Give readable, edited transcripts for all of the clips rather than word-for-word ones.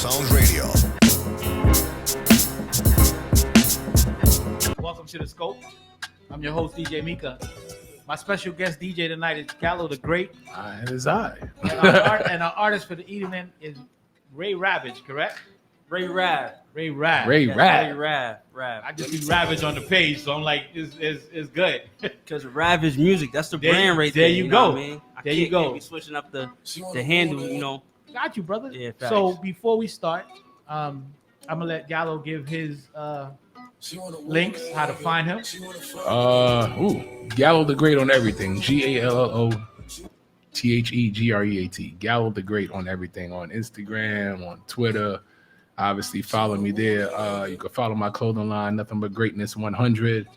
Phiresoundzradio. Welcome to the Scope. I'm your host, DJ Mika. My special guest DJ tonight is Gallothegreat. It is I. And our artist for the evening is Ray Ravage, correct? Ray Rav. Ray Rav. Ray Yes, Rav. Ray Rav. I just see Ravage on the page, so I'm like, it's good. Because Ravage Music, that's the There- brand right there. there you know go. what I mean? There you go. Can't be switching up the handle, you know. Got you, brother. Yeah, facts. So before we start, I'm gonna let Gallo give his links, how to find him. Gallothegreat on everything. GALLOTHEGREAT. Gallothegreat on everything. On Instagram, on Twitter. Obviously, follow me there. You can follow my clothing line, Nothing But Greatness 100. You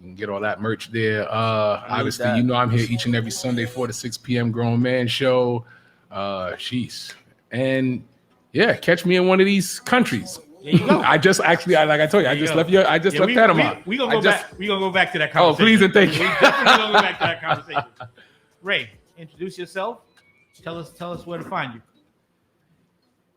can get all that merch there. Obviously, that. you know I'm here each and every Sunday, 4 to 6 p.m. Grown Man Show. And yeah, catch me in one of these countries. There you go. I just actually, like I told you, I just left Panama. We gonna go back to that conversation. Oh, please and thank you. We definitely gonna go back to that conversation. Ray, introduce yourself. Tell us where to find you.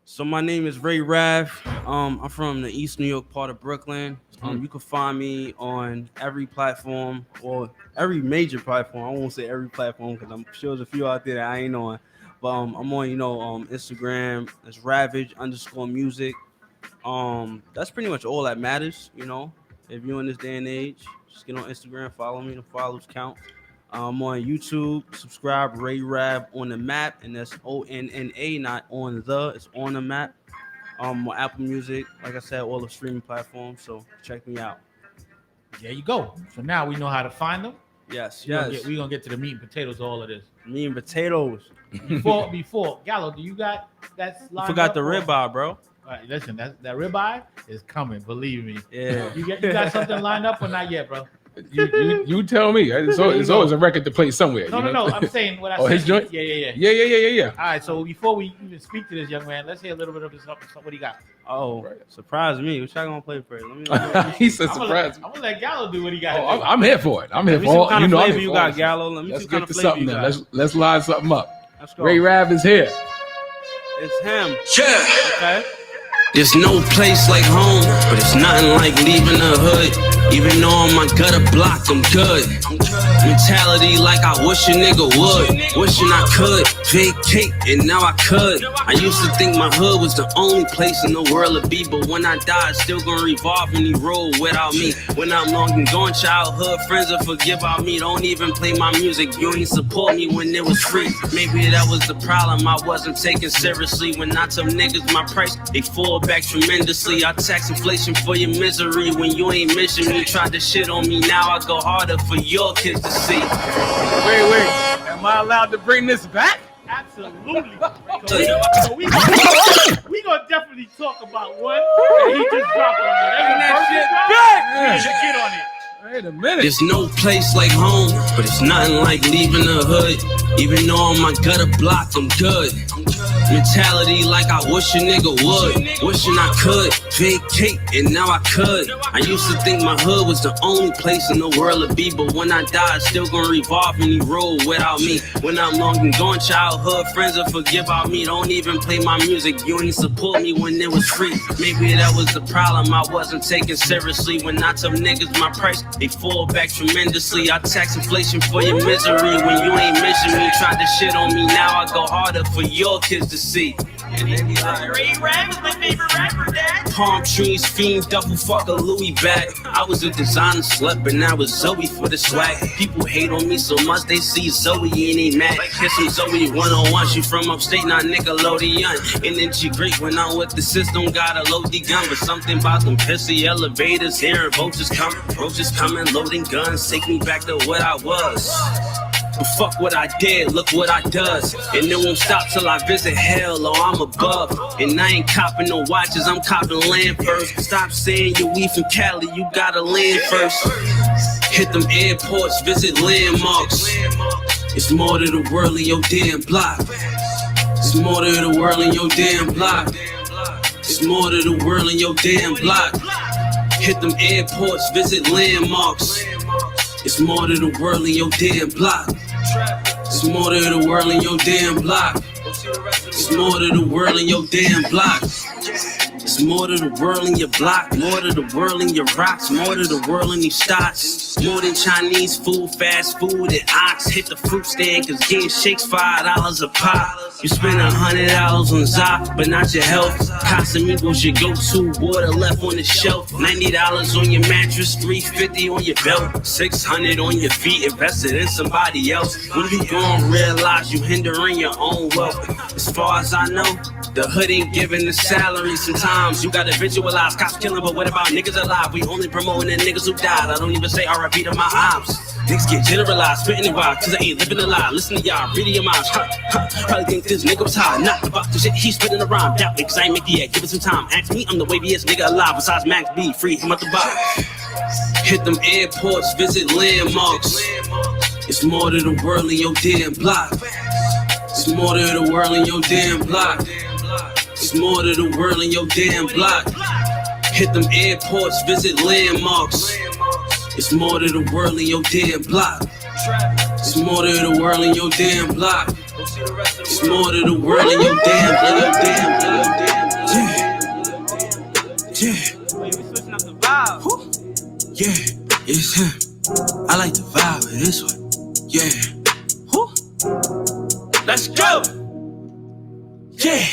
So my name is Ray Rav. I'm from the East New York part of Brooklyn. You can find me on every platform or every major platform. I won't say every platform because I'm sure there's a few out there that I ain't on. But I'm on, Instagram. It's Ravage_music. That's pretty much all that matters, you know. If you're in this day and age, just get on Instagram, follow me. The follows count. I'm on YouTube. Subscribe, Ray Rav on the map, and that's ONNA, not on the. It's on the map. On Apple Music, like I said, all the streaming platforms. So check me out. There you go. So now we know how to find them. Yes. We're gonna get to the meat and potatoes of all of this. Meat and potatoes. Before Gallo, do you got that? I forgot the ribeye, bro. All right, listen, that ribeye is coming. Believe me. Yeah. You got something lined up or not yet, bro? You tell me. It's always a record to play somewhere. No. I'm saying what I said. His joint? Yeah. All right. So before we even speak to this young man, let's hear a little bit of his. What he got? Oh, surprise me. What y'all gonna play for it? Let me. He said surprise. I'm gonna let Gallo do what he got. I'm here for it. I'm here Let me for see all. what kind of flavor you got, it. Gallo. Let me Let's see what kind get of to flavor something you then. got. Let's line something up. Let's go. Ray Rav is here. It's him. Yeah. Okay. There's no place like home, but it's nothing like leaving the hood. Even though I'm my gutter block, I'm good. Mentality like I wish a nigga would. Wishing I could vacate, and now I could. I used to think my hood was the only place in the world to be, but when I die, it's still gonna revolve and roll without me. When I'm long and gone, childhood friends will forgive about me. Don't even play my music, you ain't support me when it was free. Maybe that was the problem, I wasn't taken seriously. When I tell niggas my price, they fall back tremendously. I tax inflation for your misery when you ain't missing me. Tried to shit on me, now I go harder for your kids to see. Wait. Am I allowed to bring this back? Absolutely. So we gonna definitely talk about one that he just dropped on it. Bring that shit back. We should get on it. Wait a minute. There's no place like home, but it's nothing like leaving the hood. Even though on my gutter block, I'm good. Mentality like I wish a nigga would. Wishing I could vacate, and now I could. I used to think my hood was the only place in the world to be, but when I die, it's still gonna revolve and roll without me. When I'm long and gone, childhood friends will forgive about me. Don't even play my music, you ain't support me when it was free. Maybe that was the problem, I wasn't taken seriously. When I tell niggas my price, they fall back tremendously. I tax inflation for your misery when you ain't missing me. Tried to shit on me, now I go harder for your kids to see. Ray Rav is my favorite rapper, Dad. Palm trees, fiend, duffel, fuck a Louis bag. I was a designer slut, but now it's Zoe for the swag. People hate on me so much, they see Zoe and they mad. Here's some Zoe 101, she from upstate, not Nickelodeon. Energy great when I'm with the system, gotta load the gun. But something about them pissy elevators, hearing roaches coming, loading guns, take me back to what I was. But fuck what I did, look what I does. And it won't stop till I visit hell or I'm above. And I ain't copping no watches, I'm copping land first. Stop saying you we from Cali, you gotta land first. Hit them airports, visit landmarks. It's more to the world in your damn block. It's more to the world in your damn block. It's more to the world in your damn block. Hit them airports, visit landmarks. It's more to the world in your damn block. It's more to the world in your damn block. It's more to the world in your damn block. It's more to the world in your block, more to the world in your rocks, more to the world in these stocks. More than Chinese food, fast food, and ox. Hit the fruit stand, cause getting shakes $5 a pop. You spend $100 on Zop, but not your health. Casamigos your go-to, water left on the shelf. $90 on your mattress, $350 on your belt, $600 on your feet, invested in somebody else. When you gon' realize you hindering your own wealth? As far as I know, the hood ain't giving the salary. Sometimes you gotta visualize cops killing, but what about niggas alive? We only promoting the niggas who died. I don't even say RIP to my ops. Niggas get generalized, spitting it wild, cause I ain't living a lie. Listen to y'all, reading your minds. Probably think this nigga was high, not about the shit he spitting around. Doubt me, cause I ain't make the act, give it some time. Ask me, I'm the waviest nigga alive, besides Max B, free him at the box. Hit them airports, visit landmarks. It's more to the world in your damn block. It's more to the world in your damn block. It's more to the world in your damn block. Hit them airports, visit landmarks. It's more to the world in your damn block. It's more to the world in your damn block. It's more to the world in your damn block. Yeah, it's him. I like the vibe of this one. Yeah. Let's go. Yeah.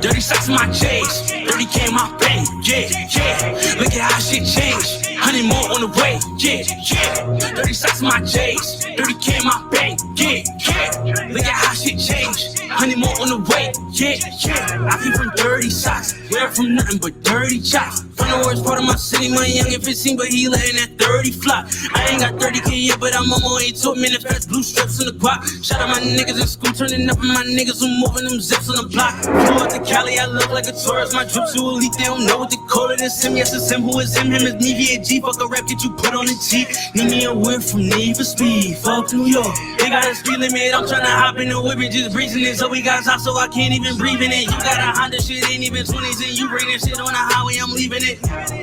Dirty socks in my J's. 30K in my bank. Yeah, yeah. Look at how shit changed. 100 more on the way. Yeah, yeah. Dirty socks in my J's. 30K in my bank. Yeah, yeah. Look at how shit changed. 100 more on the way. Yeah, yeah. I came from dirty socks. Wear from nothing but dirty chops. From the worst part of my city, my young and 15, but he letting that 30 flop. I ain't got 30K yet, but I'm on my way to a minute. Fast blue strips in the guap. Shout out my niggas in school, turning up, and my niggas who moving them zips on the block. Flew out to Cali, I look like a tourist. My drip too elite, they don't know what they call it. It's him, yes, it's him. Who is him? Him is me, VAG. Fuck a rap, get you put on the G. Need me a whip from Need for Speed. Fuck New York. They got a speed limit. I'm tryna hop in the whip and just breezing it. So we got top, so I can't even breathe in it. You got a Honda, shit ain't even 20s, and you bring that shit on the highway, I'm leaving it.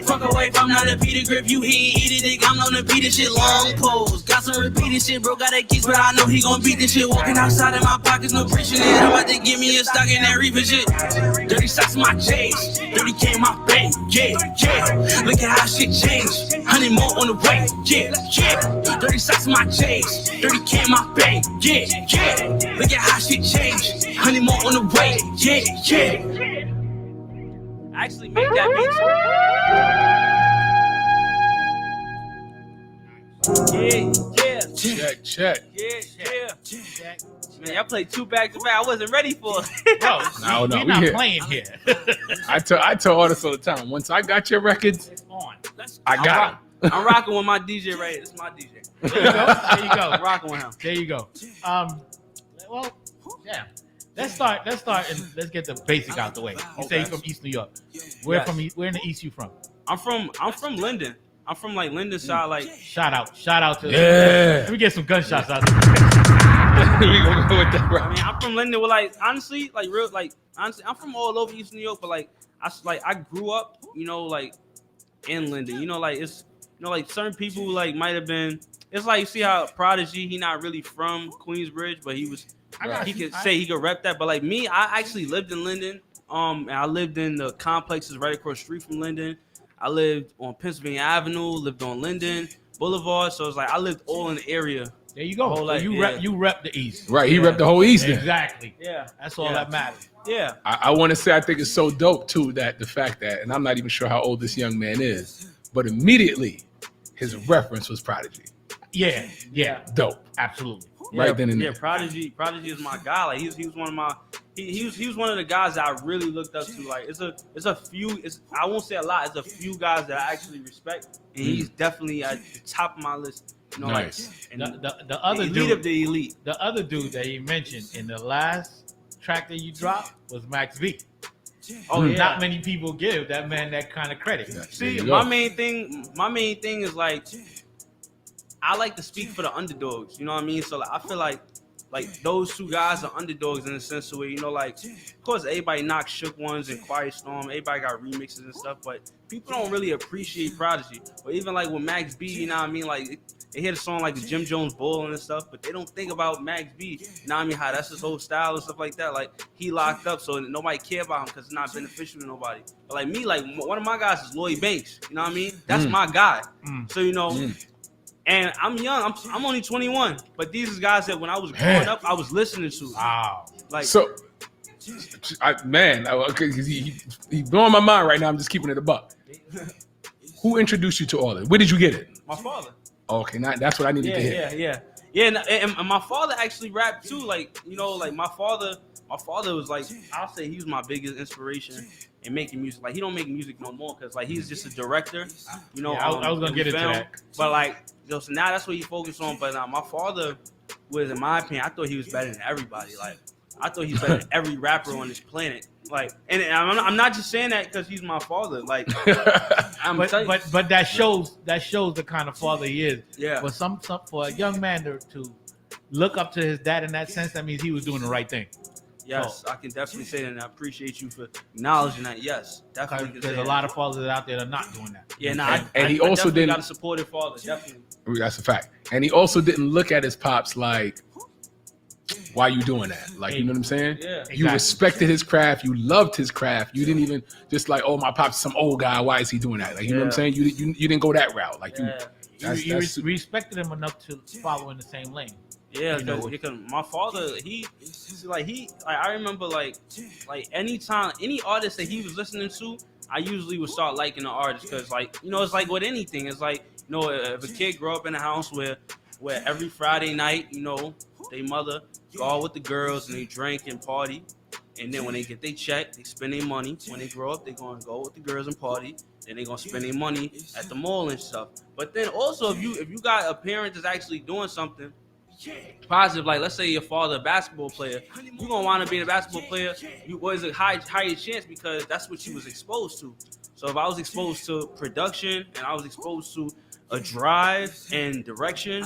Fuck away if I'm not a Peter Grip, you he ain't eat it, I'm known to beat this shit. Long pose, got some repeated shit, bro, got that keys, but I know he gon' beat this shit. Walking outside in my pockets, no preaching it. I'm about to give me a stock in that reaper shit. Dirty socks in my J's, 30K in my bank, yeah, yeah. Look at how shit changed, 100 more on the way, yeah, yeah. Dirty socks in my J's, 30K in my bank, yeah, yeah. Look at how shit changed, 100 more on the way, yeah, yeah. Actually make that beat. Yeah. Check. Yeah. Man, y'all played 2 back to back. I wasn't ready for it. Bro, No, we're we not here. playing here. I tell artists all the time, once I got your records, It's on. I got them. I'm rocking with my DJ right here. It's my DJ. There you go. There you go. I'm rocking with him. There you go. Well, yeah. Let's start and let's get the basic out the way. You say you're from East New York. Where in the East you from? I'm from Linden. I'm from like Linden side, like Shout out to Yeah. Let me get some gunshots out there. We gonna go with that, I right? mean, I'm from Linden. With like honestly, like real, like honestly, I'm from all over East New York, but like I grew up, like in Linden. Like it's like certain people like might have been. It's like you see how Prodigy, he not really from Queensbridge, but he was. Right. He could say he could rep that, but like me, I actually lived in Linden. And I lived in the complexes right across the street from Linden. I lived on Pennsylvania Avenue, lived on Linden Boulevard, so it's like I lived all in the area. There you go. So you rep the East. Right, he repped the whole East. then. Exactly. Yeah, That's all that matters. yeah. I want to say I think it's so dope too that the fact that, and I'm not even sure how old this young man is, but immediately his reference was Prodigy. Yeah. Dope. Absolutely. Right then and there. Prodigy is my guy. Like he was one of my he was one of the guys that I really looked up to. Like it's a few. I won't say a lot. It's a few guys that I actually respect, and he's definitely at the top of my list. Nice. Like and The other elite dude of the elite. The other dude that you mentioned in the last track that you dropped was Max B. Oh yeah. Not many people give that man that kind of credit. Yeah. See, my main thing is like I like to speak for the underdogs. You know what I mean? So like, I feel like like those two guys are underdogs in the sense of where, you know, like, of course, everybody knocks Shook Ones and Quiet Storm. Everybody got remixes and stuff, but people don't really appreciate Prodigy. Or even like with Max B, you know what I mean? Like, they hear the song like the Jim Jones Bull and stuff, but they don't think about Max B. You know what I mean? How that's his whole style and stuff like that. Like, he locked up, so nobody care about him because it's not beneficial to nobody. But like me, like, one of my guys is Lloyd Banks. You know what I mean? That's my guy. So, you know... And I'm young. I'm only 21. But these are guys that when I was growing up, I was listening to. Wow. Like, so, because he's blowing my mind right now. I'm just keeping it a buck. Who introduced you to all this? Where did you get it? my father. Okay, now that's what I needed to hear. Yeah. And my father actually rapped too. Like, you know, like my father was like, I'll say he was my biggest inspiration in making music. Like, he don't make music no more because like he's just a director. You know, I was gonna get into that. But like, so now that's what he focused on. But my father was, in my opinion, I thought he was better than everybody. Like, I thought he was better than every rapper on this planet. Like, and I'm not just saying that because he's my father. Like, but that shows the kind of father he is. Yeah. But for a young man to look up to his dad in that sense, that means he was doing the right thing. Yes, I can definitely say that, and I appreciate you for acknowledging that. Yes, definitely. There's a lot of fathers out there that are not doing that. Yeah, and he also didn't got a supportive father. Definitely. That's a fact. And he also didn't look at his pops like, why you doing that? Like, you know what I'm saying? Yeah. You Exactly. respected his craft. You loved his craft. You didn't even just like, oh, my pop's some old guy. Why is he doing that? Like, you know what I'm saying? You didn't go that route. Like, You respected him enough to follow in the same lane. Yeah, You know, because my father, I remember like anytime any artist that he was listening to, I usually would start liking the artist because, like, you know, it's like with anything, it's like, you know, if a kid grow up in a house where every Friday night, you know, they mother go out with the girls and they drink and party, and then when they get their check, they spend their money. When they grow up, they're gonna go with the girls and party. Then they're gonna spend their money at the mall and stuff. But then also, if you got a parent that's actually doing something positive, like let's say your father a basketball player, you're gonna want to be a basketball player. You was a higher chance because that's what you was exposed to. So if I was exposed to production and I was exposed to a drive and direction,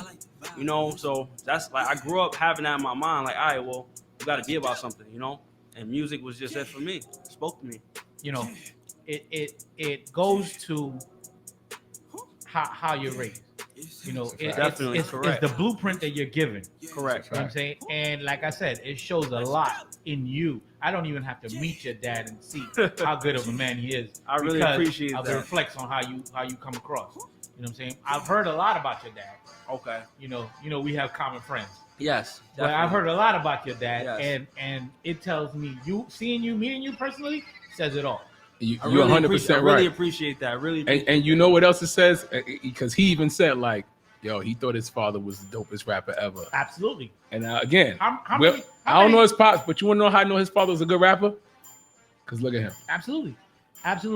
you know, so that's like I grew up having that in my mind. Like, all right, well, you got to be about something, you know. And music was just it for me. It spoke to me. You know, it goes to how you're raised. You know, Definitely correct. It's the blueprint that you're given. Correct. You know what I'm saying? And like I said, it shows a lot in you. I don't even have to meet your dad and see how good of a man he is. I really appreciate that. It reflects on how you come across. You know what I'm saying? I've heard a lot about your dad. Okay. You know, we have common friends. Yes. But I've heard a lot about your dad, Yes. and it tells me meeting you personally says it all. You're really 100% right. I really appreciate that. And you know what else it says? Because he even said, like, yo, he thought his father was the dopest rapper ever. Absolutely. And again, How I many- don't know his pops, but you want to know how I know his father was a good rapper? Because look at him. Absolutely.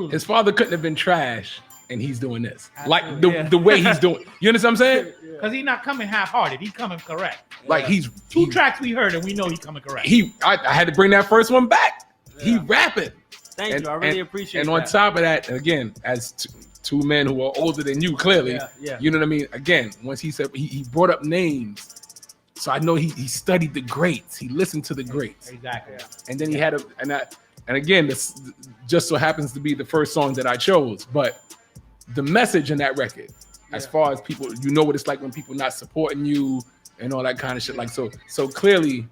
His father couldn't have been trash, and he's doing this. Absolutely. Like the way he's doing. You understand what I'm saying? Because he's not coming half-hearted. He's coming correct. Like he's Two tracks we heard, and we know he's coming correct. I had to bring that first one back. Yeah. He rapping. Thank you. I really appreciate it. And on top of that, again, as two men who are older than you, clearly, you know what I mean? Again, once he said he brought up names, so I know he studied the greats. He listened to the greats. Exactly. And then he had and again, this just so happens to be the first song that I chose, but the message in that record, as far as people, you know what it's like when people not supporting you and all that kind of shit. Like, so clearly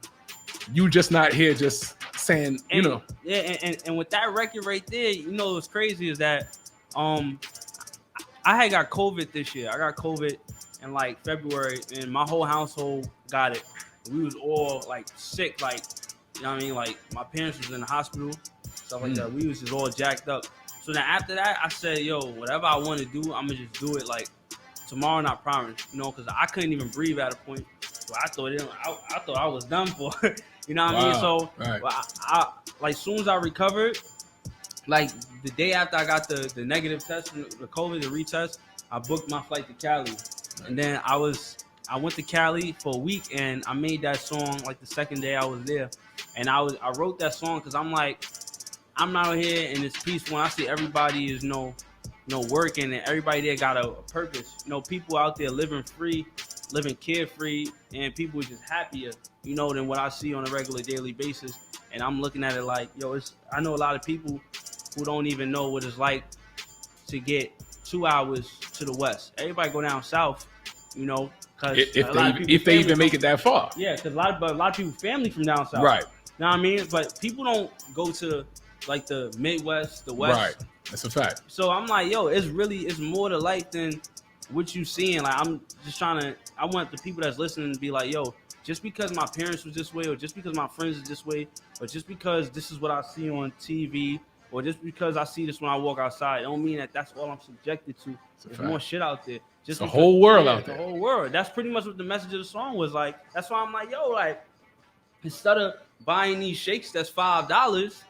you just not here just saying, you know. Yeah, and with that record right there, you know what's crazy is that I had got COVID this year. I got COVID in like February, and my whole household got it. We was all like sick, like, you know what I mean? Like, my parents was in the hospital, stuff like that. We was just all jacked up. So then after that, I said, yo, whatever I want to do, I'm going to just do it like tomorrow, not promise, you know, because I couldn't even breathe at a point. So I thought I was done for. You know what I mean? So I like, soon as I recovered, like the day after I got the negative test from the COVID, the retest, I booked my flight to Cali. And then I went to Cali for a week, and I made that song like the second day I was there. And I wrote that song because I'm like, I'm out here and it's peaceful. I see everybody is working, and everybody there got a purpose. You know, people out there living free living carefree, and people are just happier, you know, than what I see on a regular daily basis. And I'm looking at it like, yo, I know a lot of people who don't even know what it's like to get 2 hours to the west. Everybody go down south, you know, because if they even make it that far. Yeah, because a lot of people family from down south. Right. You know what I mean? But people don't go to like the Midwest, the West. Right. That's a fact. So I'm like, yo, it's more to life than what you seeing. Like, I'm just I want the people that's listening to be like, yo, just because my parents was this way, or just because my friends is this way, or just because this is what I see on TV, or just because I see this when I walk outside, it don't mean that that's all I'm subjected to. There's more shit out there. Just the whole world out there. The whole world. That's pretty much what the message of the song was like. That's why I'm like, yo, like, instead of buying these shakes that's $5,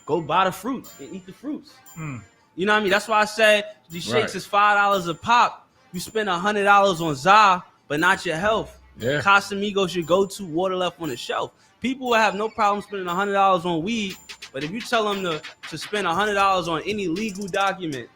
go buy the fruits and eat the fruits. You know what I mean? That's why I said these shakes is $5 a pop. You spend $100 on ZA, but not your health. Yeah. Casamigos your go-to, water left on the shelf. People will have no problem spending $100 on weed, but if you tell them to spend $100 on any legal document,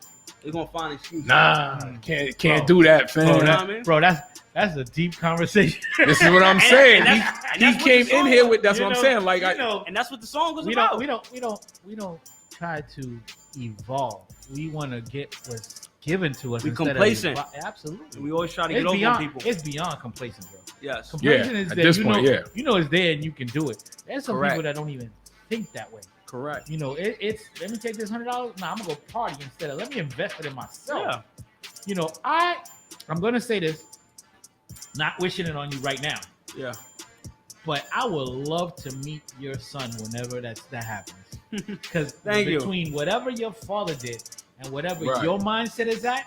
they're gonna find excuses. Nah, can't do that, fam. Bro, that's a deep conversation. This is what I'm saying. He that's came in here with that's what I'm saying. Like, and that's what the song was about. We don't try to evolve. We want to get what's given to us. We complacent. Absolutely. We always try to get over on people. It's beyond complacent, bro. Yes. Complacent is at that this point, you know it's there and you can do it. There's some people that don't even think that way. Correct. You know, it's let me take this $100. Nah, I'm gonna go party instead of let me invest it in myself. Yeah. You know, I'm gonna say this, not wishing it on you right now. Yeah. But I would love to meet your son whenever that happens. Because between whatever your father did and whatever your mindset is at,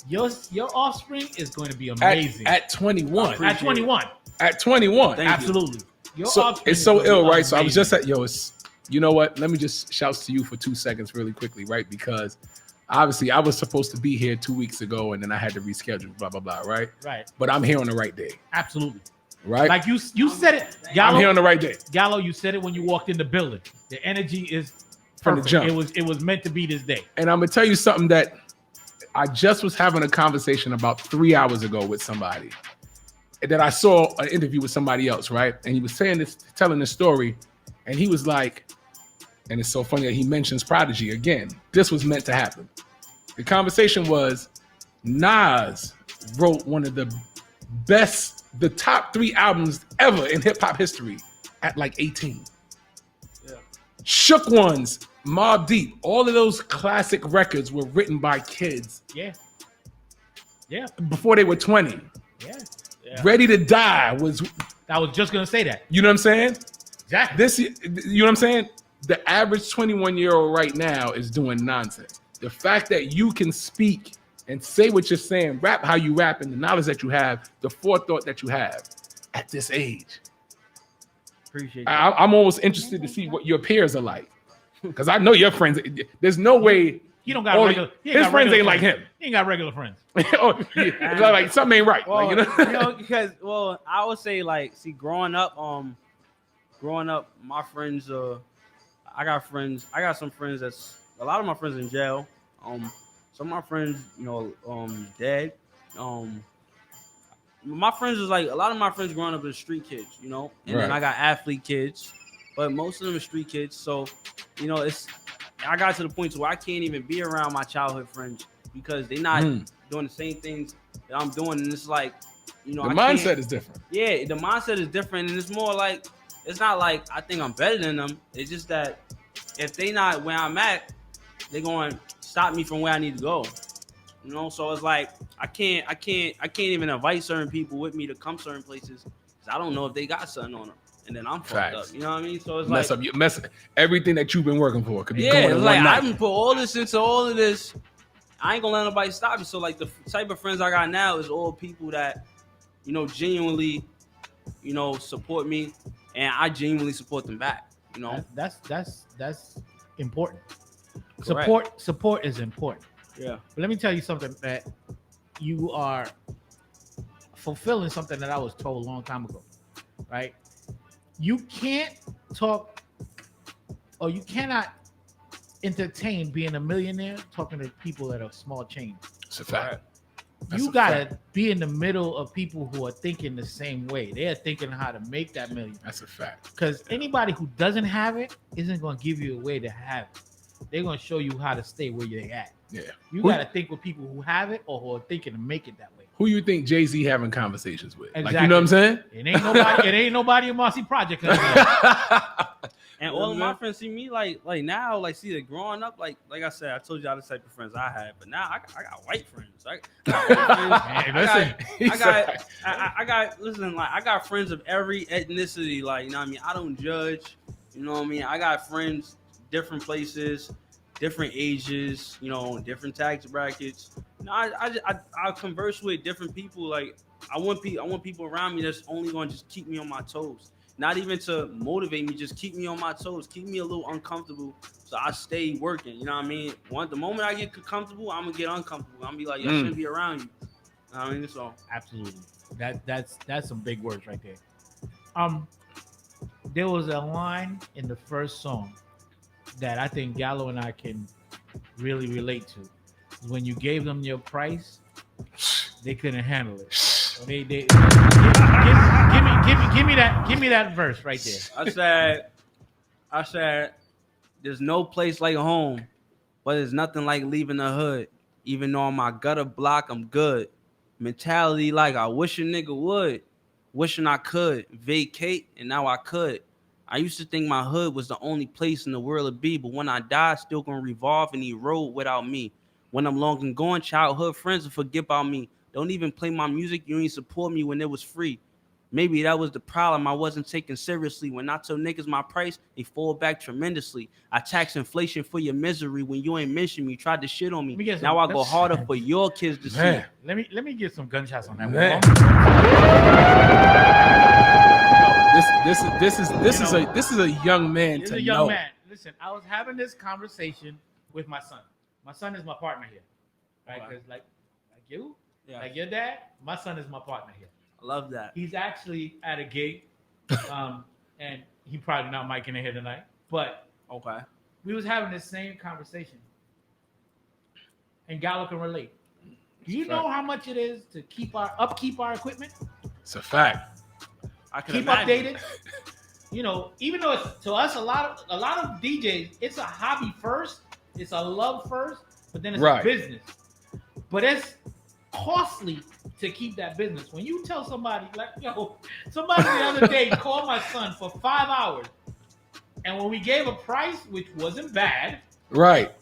your offspring is going to be amazing. At 21. At 21. At 21. Absolutely. It's so ill, right? So I was just at you know what? Let me just shout to you for 2 seconds really quickly, right? Because obviously I was supposed to be here 2 weeks ago and then I had to reschedule, blah, blah, blah, right? Right. But I'm here on the right day. Absolutely. Right? Like you said it, Gallo. I'm here on the right day. Gallo, you said it when you walked in the building. The energy is from the jump. It was meant to be this day. And I'm gonna tell you something that I just was having a conversation about 3 hours ago with somebody. That I saw an interview with somebody else, right? And he was telling this story, and he was like, and it's so funny that he mentions Prodigy again. This was meant to happen. The conversation was Nas wrote one of the top 3 albums ever in hip hop history at like 18. Yeah. Shook Ones, Mobb Deep, all of those classic records were written by kids. Yeah. Yeah. Before they were 20. Yeah. Ready to Die was. I was just gonna say that. You know what I'm saying? Exactly. You know what I'm saying? The average 21-year-old right now is doing nonsense. The fact that you can speak and say what you're saying, rap how you rap, and the knowledge that you have, the forethought that you have at this age. Appreciate that. I'm almost interested to see what your peers are like. Because I know your friends, there's no way. He don't got regular. His friends ain't like him. He ain't got regular friends. Like something ain't right. Well, like, because I would say like, see, growing up, my friends, I got some friends that's a lot of my friends in jail. Some of my friends, dead. My friends is like a lot of my friends growing up as street kids, and then I got athlete kids, but most of them are street kids. So, I got to the point where I can't even be around my childhood friends because they're not doing the same things that I'm doing, and it's like, the mindset is different. Yeah, the mindset is different, and it's more like it's not like I think I'm better than them. It's just that if they not where I'm at, they're going to stop me from where I need to go. So it's like I can't even invite certain people with me to come certain places because I don't know if they got something on them, and then I'm fucked up. You know what I mean? So it's mess up everything that you've been working for. Could be it's like I didn't put all this into all of this. I ain't gonna let nobody stop me. So like the type of friends I got now is all people that genuinely support me, and I genuinely support them back. That's important. Correct. Support is important. Yeah. But let me tell you something that you are fulfilling something that I was told a long time ago, right? You can't talk or you cannot entertain being a millionaire talking to people at a small change. It's a fact. You gotta be in the middle of people who are thinking the same way. They are thinking how to make that million. That's a fact. Because anybody who doesn't have it isn't gonna give you a way to have it. They're gonna show you how to stay where you're at. Yeah. You gotta think with people who have it or who are thinking to make it that way. Who you think Jay-Z having conversations with? Exactly. Like, you know what I'm saying? It ain't nobody in Marcy Project. And all of my friends see me like now, like see the growing up, like I said, I told y'all the type of friends I had, but now I got white friends. I got friends of every ethnicity. Like, you know what I mean? I don't judge. You know what I mean? I got friends, different places, different ages, you know, different tax brackets. You know, I converse with different people. Like, I want people around me that's only gonna just keep me on my toes. Not even to motivate me, just keep me on my toes, keep me a little uncomfortable, so I stay working. You know what I mean? The moment I get comfortable, I'm gonna get uncomfortable. I'm gonna be like, I shouldn't be around you. You know what I mean? So absolutely, that's some big words right there. There was a line in the first song that I think Gallo and I can really relate to. When you gave them your price, they couldn't handle it. So give me that verse right there. I said, there's no place like home, but there's nothing like leaving the hood. Even though on my gutter block, I'm good. Mentality like I wish a nigga would. Wishing I could vacate, and now I could. I used to think my hood was the only place in the world to be, but when I die, still gonna revolve and erode without me. When I'm long and gone, childhood friends will forget about me. Don't even play my music, you ain't support me when it was free. Maybe that was the problem, I wasn't taken seriously. When I tell niggas my price, they fall back tremendously. I tax inflation for your misery. When you ain't mention me, tried to shit on me. Now I go harder for your kids to see. Let me get some gunshots on that one. This is a young man to know. Young man. Listen, I was having this conversation with my son. My son is my partner here, right? Because like you, like your dad, my son is my partner here. I love that. He's actually at a gig, and he probably not micing it here tonight. But we was having the same conversation, and Gallo can relate. Do you know how much it is to keep our equipment? It's a fact. I can keep imagine. Updated. You know, even though it's to us a lot of DJs, it's a hobby first, it's a love first, but then it's a business. But it's costly to keep that business. When you tell somebody, like, somebody the other day called my son for 5 hours, and when we gave a price, which wasn't bad, right?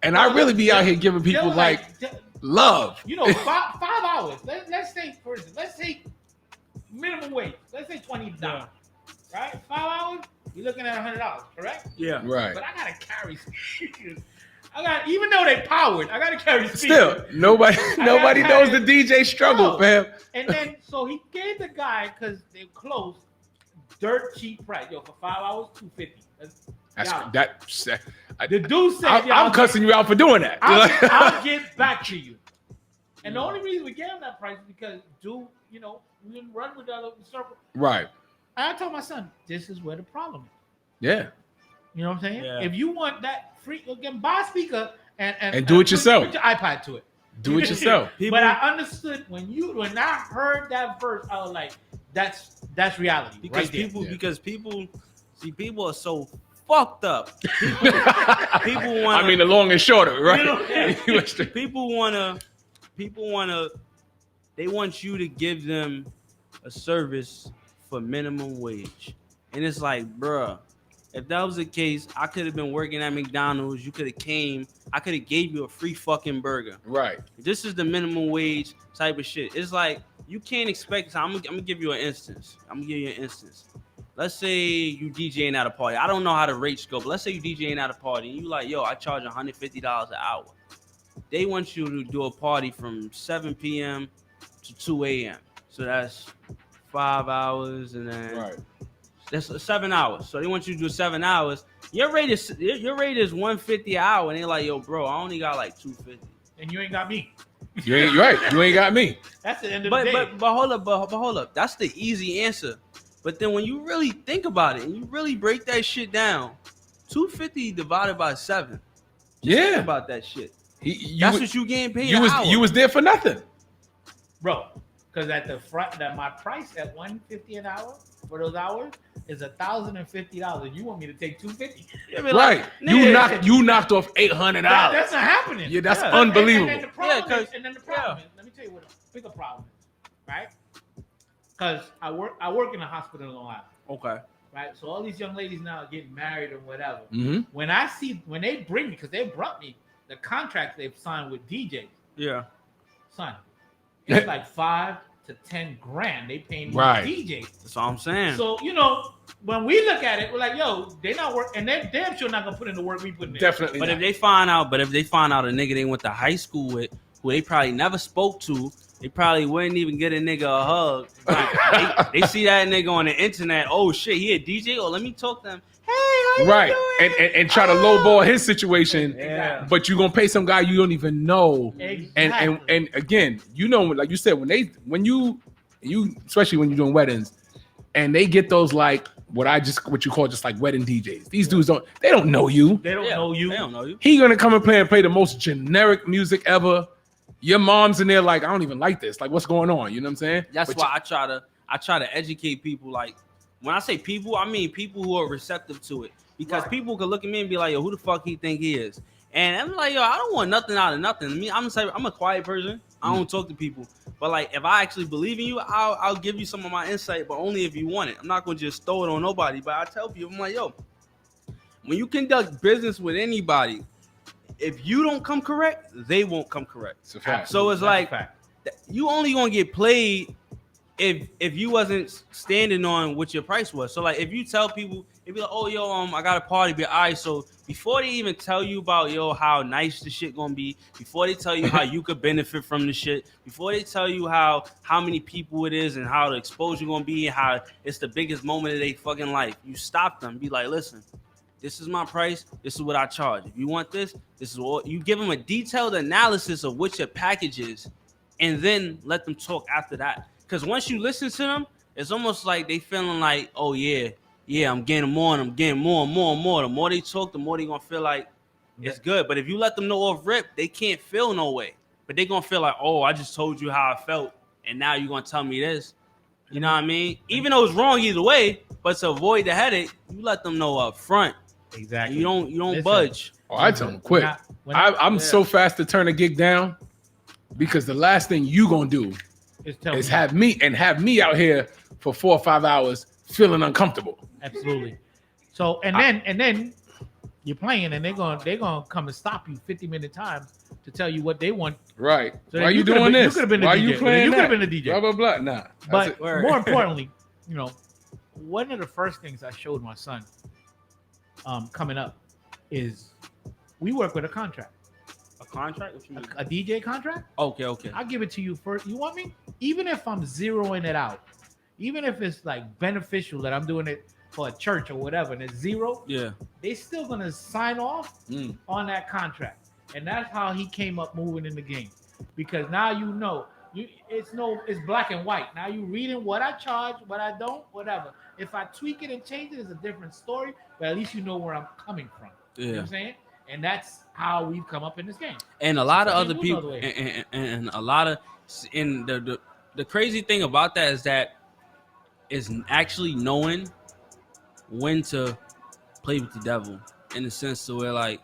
And I really be out here giving people like love. 5 hours. Let's say, for instance, let's say minimum wage. Let's say $20. Right? 5 hours, you're looking at $100, correct? Yeah. Right. But I gotta carry speakers. Even though they powered, I gotta carry speakers. Still, nobody knows the DJ struggle, fam. And then so he gave the guy, because they closed, dirt cheap price. For 5 hours, $250. The dude said, I'm cussing you out for doing that. I'll get back to you. And the only reason we gave him that price is because we didn't run with the other circle. Right. I told my son, this is where the problem is. Yeah. You know what I'm saying? Yeah. If you want that free, again, buy a speaker and do it yourself. Put your iPad to it. Do it yourself. But I understood when I heard that verse, I was like, that's reality. Because people are so fucked up. People want. I mean, the long and shorter, right? People wanna. They want you to give them a service for minimum wage, and it's like, bruh, if that was the case, I could have been working at McDonald's. You could have came. I could have gave you a free fucking burger. Right. This is the minimum wage type of shit. It's like you can't expect. So I'm gonna give you an instance. Let's say you DJing at a party. I don't know how to rate Scope. Let's say you DJing at a party and you like, I charge $150 an hour. They want you to do a party from 7 p.m. to 2 a.m. So that's 5 hours, and then that's 7 hours. So they want you to do 7 hours. Your rate is $150 an hour, and they're like, bro, I only got like $250, and you ain't got me. You ain't right. You ain't got me. That's the end of the day. But hold up. That's the easy answer. But then when you really think about it and you really break that shit down, $250 divided by 7. Think about that shit. That's what you getting paid. You was there for nothing. bro. Because at the front, that my price at $150 an hour for those hours is $1,050. You want me to take $250? Right. You knocked off $800. That's not happening. Yeah, that's unbelievable. And then the problem is, let me tell you what the bigger problem is, right? Because I work in a hospital in Long Island. Okay. Right. So all these young ladies now are getting married or whatever. Mm-hmm. When they bring me, because they brought me the contracts they've signed with DJs. Yeah. Son, it's like $5,000 to $10,000 they paying me DJs. That's all I'm saying. So when we look at it, we're like, yo, they not work, and they're damn sure not gonna put in the work we put in. Definitely. But if they find out a nigga they went to high school with, who they probably never spoke to, they probably wouldn't even get a nigga a hug. Like, they see that nigga on the internet. Oh shit, he a DJ. Oh, let me talk to him. Hey, how you doing? And try to lowball his situation. Yeah. But you're gonna pay some guy you don't even know. Exactly. And again, like you said, when you especially when you're doing weddings, and they get those like what you call just like wedding DJs. These dudes don't know you. They don't know you. They don't know you. He gonna come and play the most generic music ever. Your mom's in there like, I don't even like this. Like, what's going on? You know what I'm saying? That's why I try to educate people. Like, when I say people, I mean people who are receptive to it. Because people can look at me and be like, yo, who the fuck he think he is? And I'm like, yo, I don't want nothing out of nothing. I mean, I'm a quiet person. I don't talk to people. But like, if I actually believe in you, I'll give you some of my insight, but only if you want it. I'm not gonna just throw it on nobody. But I tell people, I'm like, yo, when you conduct business with anybody, if you don't come correct, they won't come correct. It's a fact. So it's like you only gonna get played if you wasn't standing on what your price was. So like if you tell people, it'd be like, oh yo, I got a party, but all right. So before they even tell you about how nice the shit gonna be, before they tell you how you could benefit from the shit, before they tell you how many people it is and how the exposure gonna be and how it's the biggest moment of their fucking life, you stop them, be like, listen, this is my price. This is what I charge. If you want this is what you give them a detailed analysis of what your package is, and then let them talk after that. Because once you listen to them, it's almost like they feeling like, oh yeah, I'm getting more and I'm getting more and more and more. The more they talk, the more they gonna feel like it's good. But if you let them know off rip, they can't feel no way. But they gonna feel like, oh, I just told you how I felt, and now you gonna tell me this. You know what I mean? Even though it's wrong either way, but to avoid the headache, you let them know up front. Exactly. You don't budge. Oh, I tell them quick. I'm so fast to turn a gig down because the last thing you gonna do is have me out here for 4 or 5 hours feeling uncomfortable. Absolutely. So and then you're playing and they're gonna come and stop you 50-minute times to tell you what they want. Right. So why are you doing this? You could have been the Why DJ. you playing You could have that? been the DJ. Blah blah blah. Nah. But more importantly, one of the first things I showed my son coming up is we work with a contract. A contract? What you mean? A DJ contract? Okay. I'll give it to you first. You want me? Even if I'm zeroing it out, even if it's like beneficial that I'm doing it for a church or whatever, and it's zero, they still gonna sign off on that contract. And that's how he came up moving in the game. Because now it's black and white. Now you reading what I charge, what I don't, whatever. If I tweak it and change it, it's a different story, but at least you know where I'm coming from. Yeah. You know what I'm saying? And that's how we've come up in this game. And a lot of other people, and a lot of, and the crazy thing about that is that is actually knowing when to play with the devil, in the sense to where like,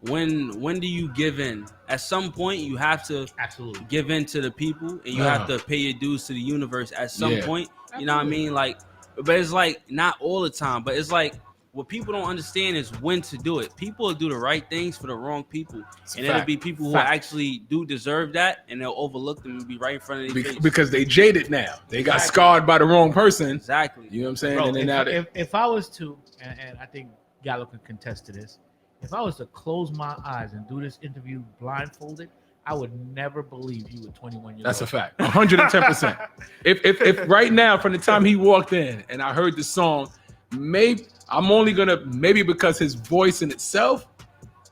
when do you give in? At some point, you have to absolutely give in to the people, and you have to pay your dues to the universe at some point. You know what I mean? Like, but it's like not all the time. But it's like what people don't understand is when to do it. People will do the right things for the wrong people, and it'll be people who actually do deserve that, and they'll overlook them and be right in front of their face because they jaded now. They got scarred by the wrong person. Exactly. You know what I'm saying? Bro, and then if I was to, and I think Gallo can contest to this. If I was to close my eyes and do this interview blindfolded, I would never believe you were 21 years old. That's a fact. 110%. If right now, from the time he walked in and I heard the song, maybe I'm only gonna because his voice in itself.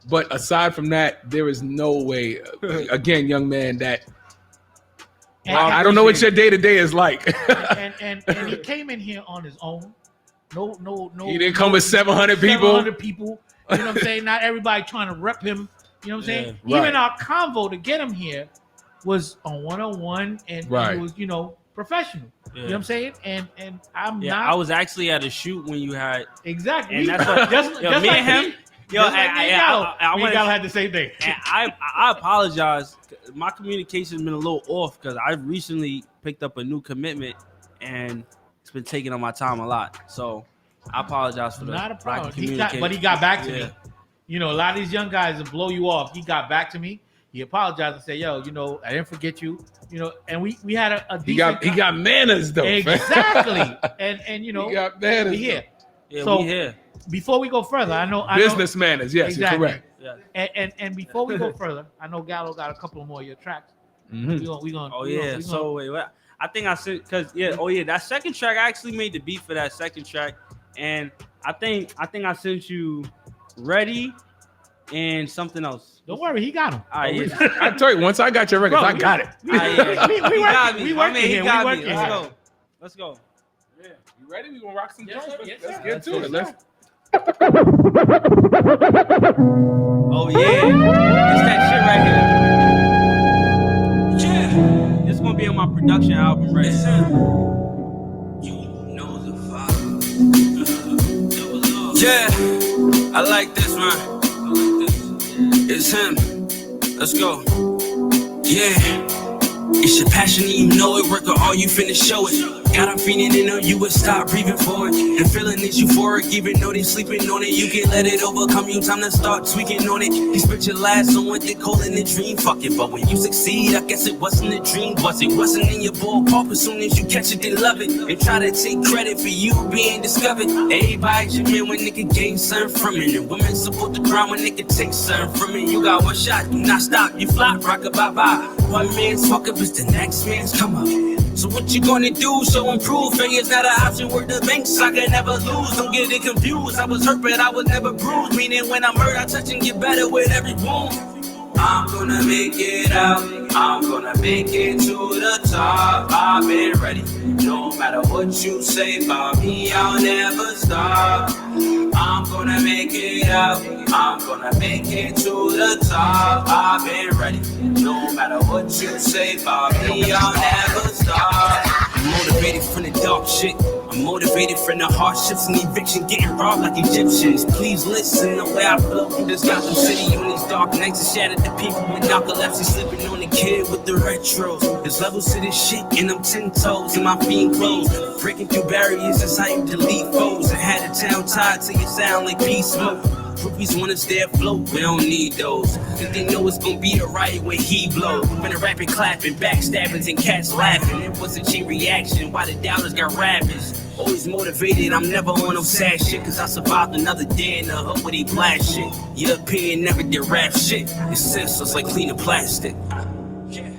But aside from that, there is no way. Again, young man, I don't know what your day to day is like. and he came in here on his own. No. He didn't come with 700 people. 700 people. You know what I'm saying? Not everybody trying to rep him. You know what I'm saying? Right. Even our convo to get him here, was on 101 and it was, professional. Yeah. You know what I'm saying? And I'm not. I was actually at a shoot when you had exactly. And that's what just me and him. I want to have the same thing. And I apologize. My communication's been a little off because I recently picked up a new commitment and it's been taking on my time a lot. So I apologize for that. Not a problem. But he got back to me. A lot of these young guys will blow you off. He got back to me. He apologized and said, "Yo, I didn't forget you." And we had a decent he got manners though. Exactly. and he got manners. We here. Yeah, so, we here. Before we go further, I know business manners. Yes, exactly. You're correct. Yeah. And before we go further, I know Gallo got a couple more of your tracks. Mm-hmm. We gonna. So wait, I think I said because that second track I actually made the beat for that second track, and I think I sent you Ready and something else. Don't worry, he got him. I tell you, once I got your records, I got it. We working here. Let's go. Yeah, you ready? We gonna rock some joints. Let's get to it. Let's. Oh yeah, it's that shit right here. Yeah, this gonna be on my production album right here. Yeah, I like this, man. It's him. Let's go. Yeah. It's your passion, you know it. Work on all you finna show it. Got a feeling in know you would stop breathing for it. The feeling is euphoric, even though they sleeping on it. You can let it overcome you, time to start tweaking on it. You spent your last on what they call in the dream. Fuck it, but when you succeed, I guess it wasn't a dream. Wasn't in your ballpark, as soon as you catch it, they love it. And try to take credit for you being discovered. Everybody your man when nigga gain something from it. And women support the ground when nigga take something from it. You got one shot, do not stop, you flop, rock a bye-bye. One man's fuck up is the next man's come up. So what you gonna do? So improve. Failure's not an option. Work the banks, I can never lose. Don't get it confused. I was hurt, but I was never bruised. Meaning when I'm hurt, I touch and get better with every wound. I'm gonna make it out. I'm gonna make it to the top. I've been ready. No matter what you say about me, I'll never stop. I'm gonna make it out. I'm gonna make it to the top. I've been ready. No matter what you say about me, I'll never stop. I'm motivated from the dark shit. I'm motivated from the hardships and eviction, getting robbed like Egyptians. Please listen the way I flow through this Gotham City on these dark nights and shattered the people with narcolepsy, slipping on the kid with the retros. There's levels to this shit and I'm 10 toes and my feet closed. Breaking through barriers is how you delete foes. And had a town tied till you sound like peace smoke. Groupies wanna stay afloat, we don't need those. Cause they know it's gonna be alright when he blow. Been a rapping, clapping, backstabbing, and cats laughing. It was a chain reaction, why the doubters got rappers. Always motivated, I'm never on no sad shit. Cause I survived another day in the hood where they blast shit. Your opinion never did rap shit. It's senseless like cleaning plastic.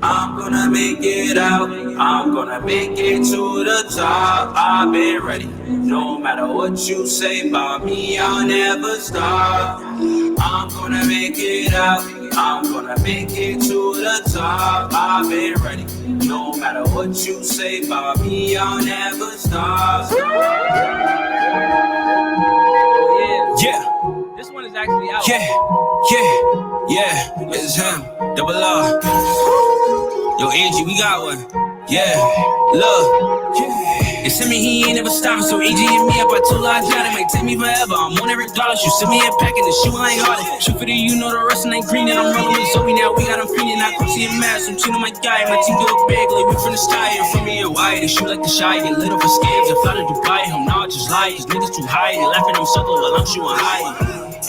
I'm gonna make it out. I'm gonna make it to the top. I've been ready. No matter what you say about me, I'll never stop. I'm gonna make it out. I'm gonna make it to the top. I've been ready. No matter what you say about me, I'll never stop. Yeah. This one is actually out. Yeah. It's him. Double R. Yo, Angie, we got one. Yeah, look. They send me, he ain't never stopping. So AG hit me up, I told her I got it. Might take me forever. I'm on every dollar. You send me a pack and the shoe I ain't hard. Shoot for the you know the rest ain't green. And I'm rolling with Zoe now. We got him feeling. I can see him mad. So I'm chilling my guy. My team go big like we from the sky. And from me and wide. They shoot like the shy. Get lit up for scams and fly to Dubai. I'm not just lying. Cause niggas too high. They laughing them circle while I'm shooting high.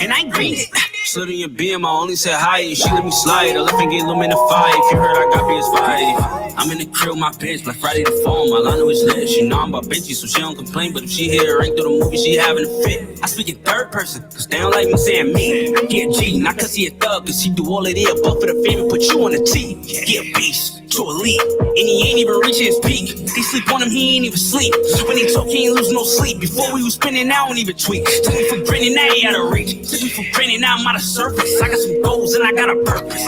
And I green it. Slid in your BM, I only said hi. And she let me slide. I left and get loom in the fire. If you heard, I got PS5. I'm in the crib, my bitch, Black Friday the phone. My line was lit. She know I'm about Benji, so she don't complain. But if she hear her rank through the movie, she having a fit. I speak in third person, cause they don't like me saying me. He a G, not cause he a thug, cause he do all of the above for the fame and put you on the team. He a beast, to elite, and he ain't even reaching his peak. They sleep on him, he ain't even sleep. When he talk, he ain't lose no sleep. Before we was spinning, I don't even tweak. Took me for granted, now he out of reach. Took me for granted, now I'm out of surface. I got some goals and I got a purpose.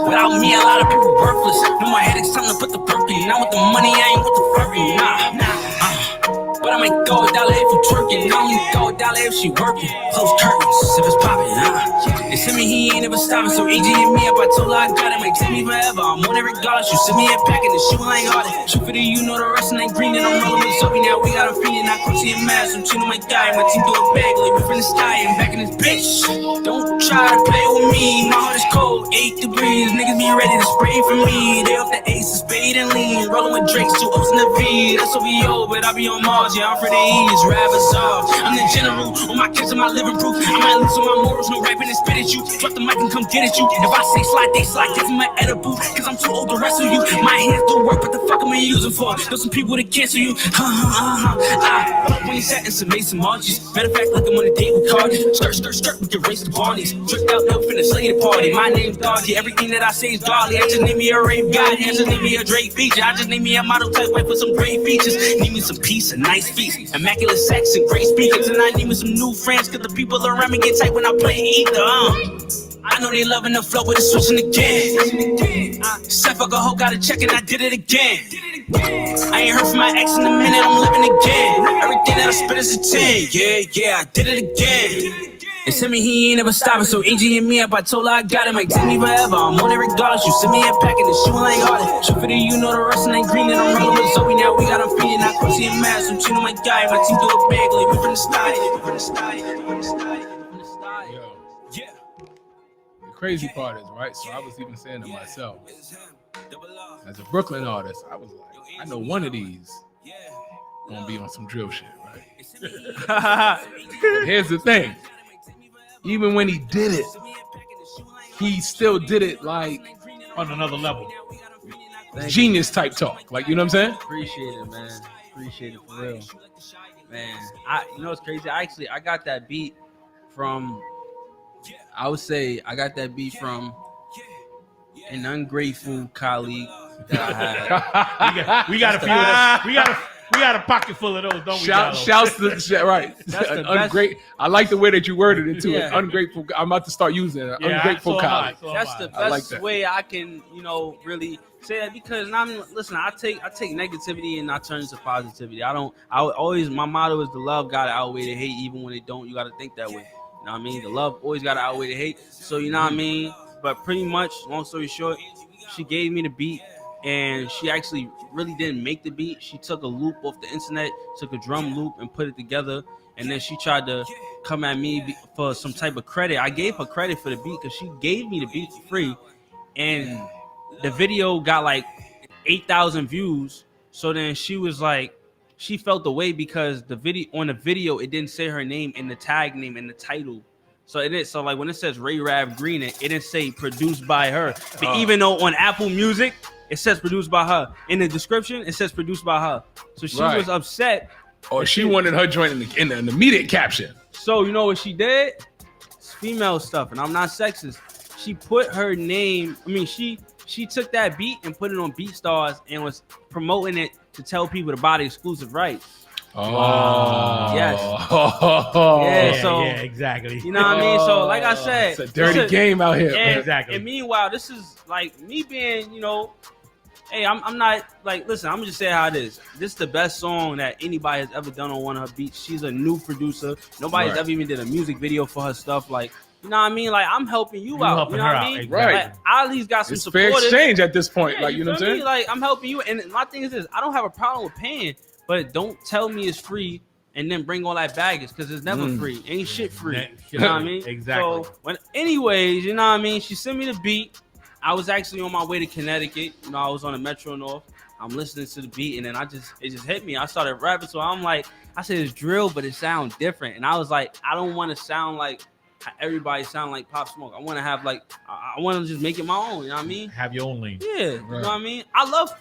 Without me, a lot of people worthless. No more headaches, time to put the perk in. Now with the money, I ain't with the fucking But I might go $1 if you twerking. I only go $1 if she working. Close curtains if it's popping, They send me, he ain't never stopping. So AG hit me up, I told her I got it. Might take me forever, I'm on it regardless. You send me a pack and the shit ain't hard. Shoot for the you know the rest ain't green. And I'm rolling with Zoe now. We got a feeling, I can't see a mask. I'm chilling my guy, my team do a bag. Like we from the sky and back in this bitch. Don't try to play with me. My heart is cold, 8 degrees. Niggas be ready to spray for me. They off the ace, spade and lean. Rolling with drinks, 2 O's in the V. That's OVO, but I be on Mars. Yeah, I'm for the E's, Ravazar. I'm the general, on my kids and my living proof. I might lose on my morals, no rapping and spit at you. Drop the mic and come get at you. If I say slide, they slide, give them an edible. Cause I'm too old to wrestle you. My hands do work, what the fuck am I using for? There's some people that cancel you. When you sat and some made some marches. Matter of fact, like I'm on a date with Cardi. Skirt, we can race the Barneys. Tricked out, no finna slay the party. My name's Doggy, everything that I say is godly. I just need me a rave guy, I just need me a Drake feature. I just need me a model type wife with some great features. Need me some peace and nice feast, immaculate sex and great speakers. And I need me some new friends, cause the people around me get tight when I play either. I know they loving the flow, but it's switching again. Said fuck a hoe, got a check and I did it again. I ain't heard from my ex in a minute, I'm living again. Everything that I spit is a 10, yeah, I did it again. They send me, he ain't never stopping, so AG hit me up, I told her I got it. Might take me forever, I'm on it regardless. You send me a pack and the shoe ain't hard. Shoot for the you know the rest ain't green. And I'm rolling with Zoe now, we got them feeding. I can't see a mask, I'm chilling my guy. My team do a bag, like we from the sky. Yeah. The crazy part is, right, so I was even saying to myself, as a Brooklyn artist, I was like, I know one of these gonna be on some drill shit, right? But here's the thing. Even when he did it, he still did it like on another level. Genius type talk. Like, you know what I'm saying? Appreciate it, man. Appreciate it for real. Man, you know what's crazy? I got that beat from, I would say I got that beat from an ungrateful colleague that I had. we got a few of those. We got a pocket full of those, don't we? Shouts to right. That's the best. I like the way that you worded it too. Yeah. An ungrateful. I'm about to start using it. Ungrateful colleague. That's the best way I can, really say that, because listen, I take negativity and I turn it to positivity. My motto is the love gotta outweigh the hate, even when it don't. You gotta think that way. You know what I mean? The love always gotta outweigh the hate. So you know what I mean? But pretty much, long story short, she gave me the beat. And she actually really didn't make the beat. She took a loop off the internet, took a drum loop and put it together. And then she tried to come at me for some type of credit. I gave her credit for the beat because she gave me the beat for free. And the video got like 8,000 views. So then she was like, she felt the way because the video, it didn't say her name in the tag name in the title. So it is. So like when it says Ray Rav Green, it didn't say produced by her. But even though on Apple Music, it says produced by her. In the description, it says produced by her. So she was upset. Or she wanted her joint in the immediate caption. So you know what she did? It's female stuff, and I'm not sexist. She put her name. I mean, she took that beat and put it on BeatStars and was promoting it to tell people to buy the exclusive rights. Oh. Yes. Yeah, so yeah, exactly. You know what I mean? So like I said, it's a dirty game out here. And, exactly. And meanwhile, this is like me being, hey, I'm not like, listen, I'm gonna just say how it is. This is the best song that anybody has ever done on one of her beats. She's a new producer. Nobody's ever even did a music video for her stuff. Like, you know what I mean? Like, I'm helping you out. You know what I mean? Exactly. Right. Like, I at least got some support. Fair exchange at this point. Yeah, like, you know what I'm saying? Like, I'm helping you. And my thing is this: I don't have a problem with paying, but don't tell me it's free and then bring all that baggage, because it's never free. Ain't shit free. You know what I mean? Exactly. So, anyways, you know what I mean? She sent me the beat. I was actually on my way to Connecticut. I was on the Metro North. I'm listening to the beat, and then it just hit me. I started rapping, so I'm like, I said it's drill, but it sounds different. And I was like, I don't want to sound like everybody sound like Pop Smoke. I want to have I want to just make it my own. You know what I mean? Have your own lane. Yeah, you know what I mean. I love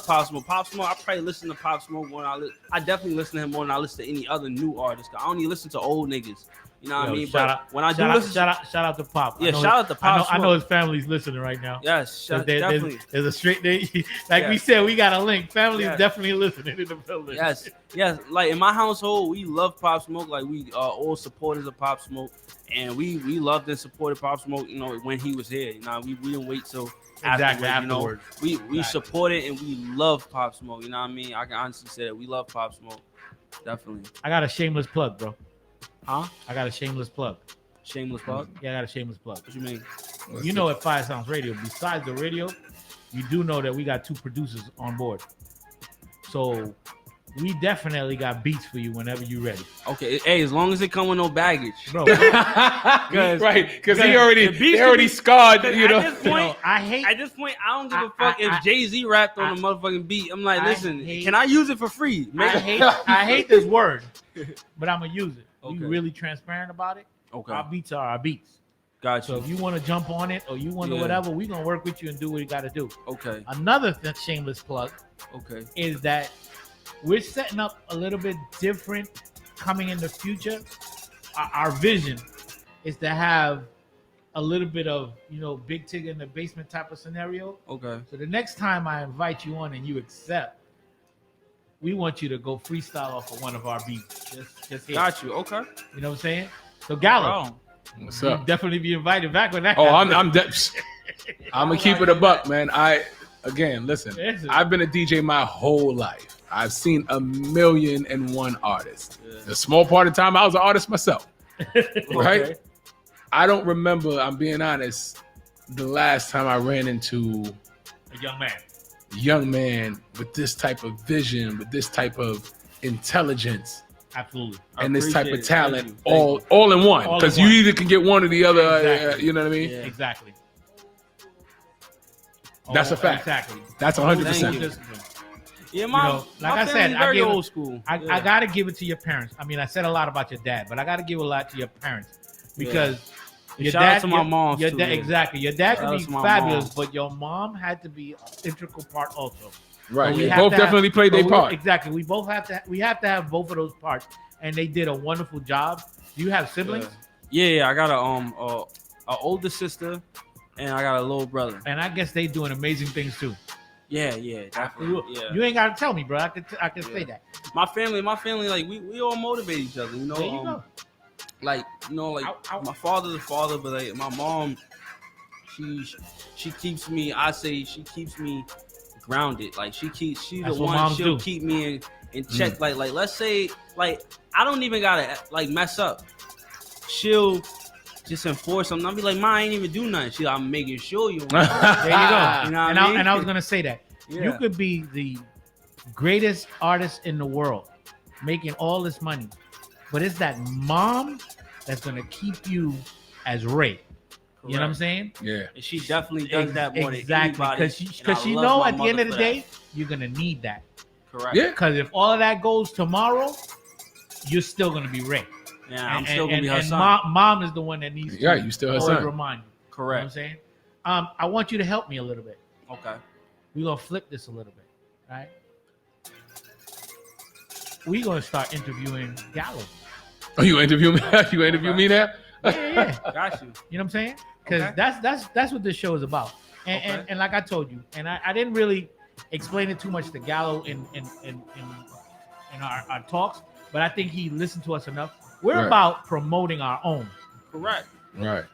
Pop Smoke. Pop Smoke. I probably listen to Pop Smoke more than I definitely listen to him more than I listen to any other new artist. I only listen to old niggas. You know what I mean? Shout out to Pop. Yeah, shout out to Pop. I know his family's listening right now. Yes, definitely. There's a straight we said, we got a link. Family's definitely listening in the building. Yes. Like in my household, we love Pop Smoke. Like we are all supporters of Pop Smoke, and we loved and supported Pop Smoke. When he was here, we didn't wait till afterwards. We supported and we love Pop Smoke. You know what I mean? I can honestly say that we love Pop Smoke. Definitely. I got a shameless plug, bro. Huh? I got a shameless plug. Shameless plug? Yeah, I got a shameless plug. What you mean? You know, at Phiresoundzradio, besides the radio, you do know that we got 2 producers on board. So we definitely got beats for you whenever you're ready. Okay, hey, as long as it come with no baggage, Bro. Right, because they already scarred, you know. At this point, I don't give a fuck if Jay-Z rapped on a motherfucking beat. I'm like, listen, can I use it for free? I hate this word, but I'm gonna use it. Okay. We really transparent about it. Okay. Our beats are our beats. Gotcha. So if you want to jump on it or you want to whatever, we gonna work with you and do what you got to do. Okay. Another shameless plug. Okay. Is that we're setting up a little bit different coming in the future. Our vision is to have a little bit of, Big Tig in the basement type of scenario. Okay. So the next time I invite you on and you accept, we want you to go freestyle off of one of our beats. Just here. Got you. Okay. You know what I'm saying? So Gallo, what's up? you'll definitely be invited back when that. Oh, happens. I'm gonna keep it a buck, man. Listen. I've been a DJ my whole life. I've seen 1,000,001 artists. Yeah. A small part of the time, I was an artist myself. Right? Okay. I don't remember. I'm being honest. The last time I ran into a young man with this type of vision, with this type of intelligence. Absolutely. And this type of talent all in one. Because you either can get one or the other. Exactly. You know what I mean? Yeah. Exactly. That's a fact. Exactly. That's 100%. Yeah, like I said, very old school. I got to give it to your parents. I mean, I said a lot about your dad, but I got to give a lot to your parents because your shout dad, out to my mom. Your dad, exactly. Your dad could be fabulous, mom. but your mom had to be an integral part also. Right. We both definitely played their part. Exactly. We both have to. We have to have both of those parts, and they did a wonderful job. Do you have siblings? Yeah. I got a older sister, and I got a little brother. And I guess they doing amazing things too. Yeah, definitely. You ain't gotta tell me, bro. I can say that. My family, like we all motivate each other. You know, there you go. My father's a father, but like my mom, she keeps me. I say she keeps me grounded. Like she's the one. She'll keep me in check. Like let's say I don't even gotta mess up. She'll just enforce something. I'll be like, "Ma, I ain't even do nothing." I'm making sure you. There you go. You know what I mean? And I was gonna say that you could be the greatest artist in the world, making all this money, but it's that mom that's gonna keep you as Ray. Correct. You know what I'm saying? Yeah. And she definitely does that more exactly than anybody. Because she know at the end of the day you're gonna need that. Correct. Yeah. Because if all of that goes tomorrow, you're still gonna be Ray. Yeah, I'm still gonna be her son. Mom is the one that needs to you still her son. Remind you. Correct. You know what I'm saying? I want you to help me a little bit. Okay. We're gonna flip this a little bit, right? We're gonna start interviewing Gallo. Oh, you interview me? You interview me now? Yeah. Got you. You know what I'm saying? Because that's what this show is about. And like I told you, and I didn't really explain it too much to Gallo in our talks, but I think he listened to us enough. We're about promoting our own. Correct. Right.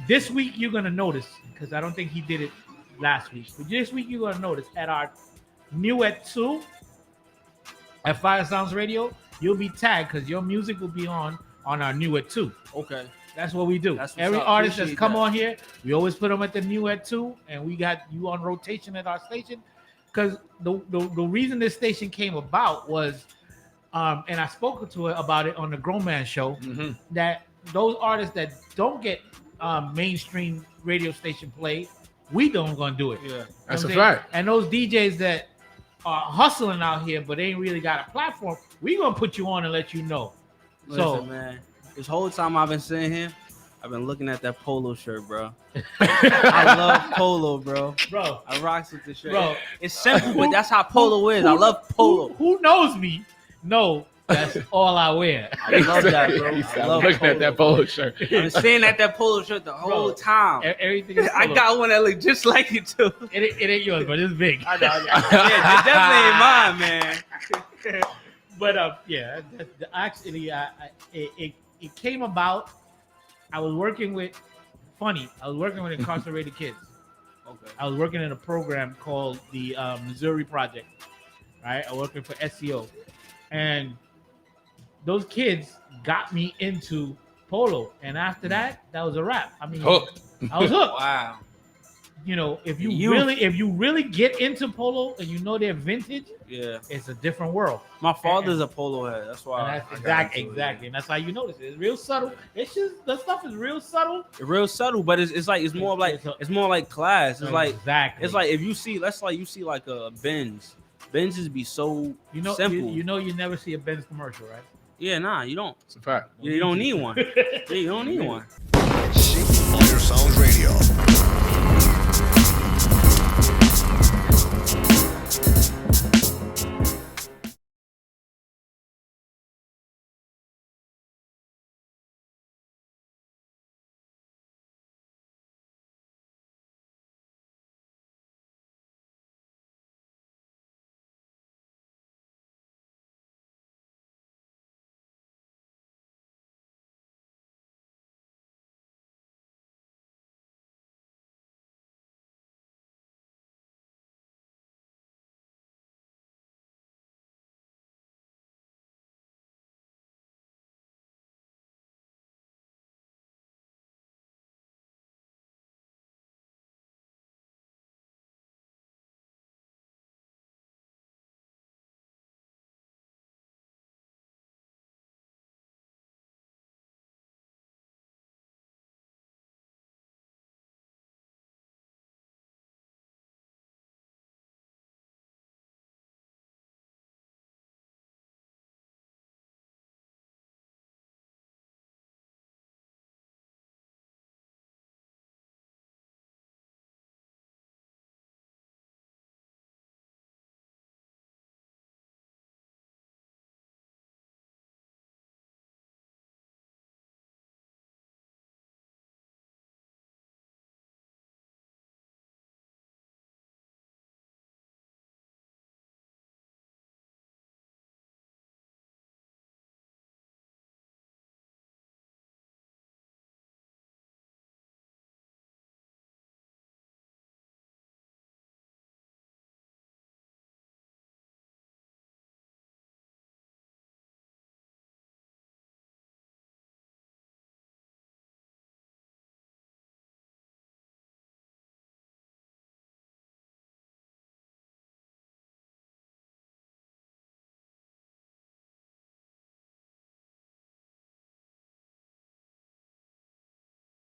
This week you're gonna notice, because I don't think he did it last week, but this week you're gonna notice at our new at 2 at Phiresoundzradio, you'll be tagged because your music will be on our new at 2. Okay. That's what we do. Every artist that's come on here, we always put them at the new at 2, and we got you on rotation at our station. Because the reason this station came about was, and I spoke to her about it on the Grown Man Show, that those artists that don't get mainstream radio station play, we don't gonna do it. Yeah, that's a fact. And those DJs that are hustling out here but ain't really got a platform, we gonna put you on and let you know. Listen, man, this whole time I've been sitting here, I've been looking at that polo shirt, bro. I love polo, bro. I rocks with this shirt. Bro, it's simple, but that's how polo is. I love polo. Who knows me? No, that's all I wear. I love that, bro. I love looking at that polo shirt. I've been staring at that polo shirt the whole time. Everything is I got one that look just like it too. It ain't yours, but it's big. I know. Yeah, it definitely ain't mine, man. But actually, it came about. I was working with incarcerated kids. Okay. I was working in a program called the Missouri Project. Right, I was working for SEO, and those kids got me into polo, and after that was a wrap. I mean, Hooked. I was hooked. Wow. You know, if you really get into polo and you know they're vintage, yeah, it's a different world. My father's a polo head. That's why. And that's exactly, and that's how you notice it. It's real subtle. It's just the stuff is real subtle. It's real subtle, but it's more like class. It's like exactly. It's like if you see, let's like you see like a Benz. Benzes be so simple. You never see a Benz commercial, right? Yeah, nah, you don't. It's a fact. You don't need one. You don't need one. Phiresoundzradio.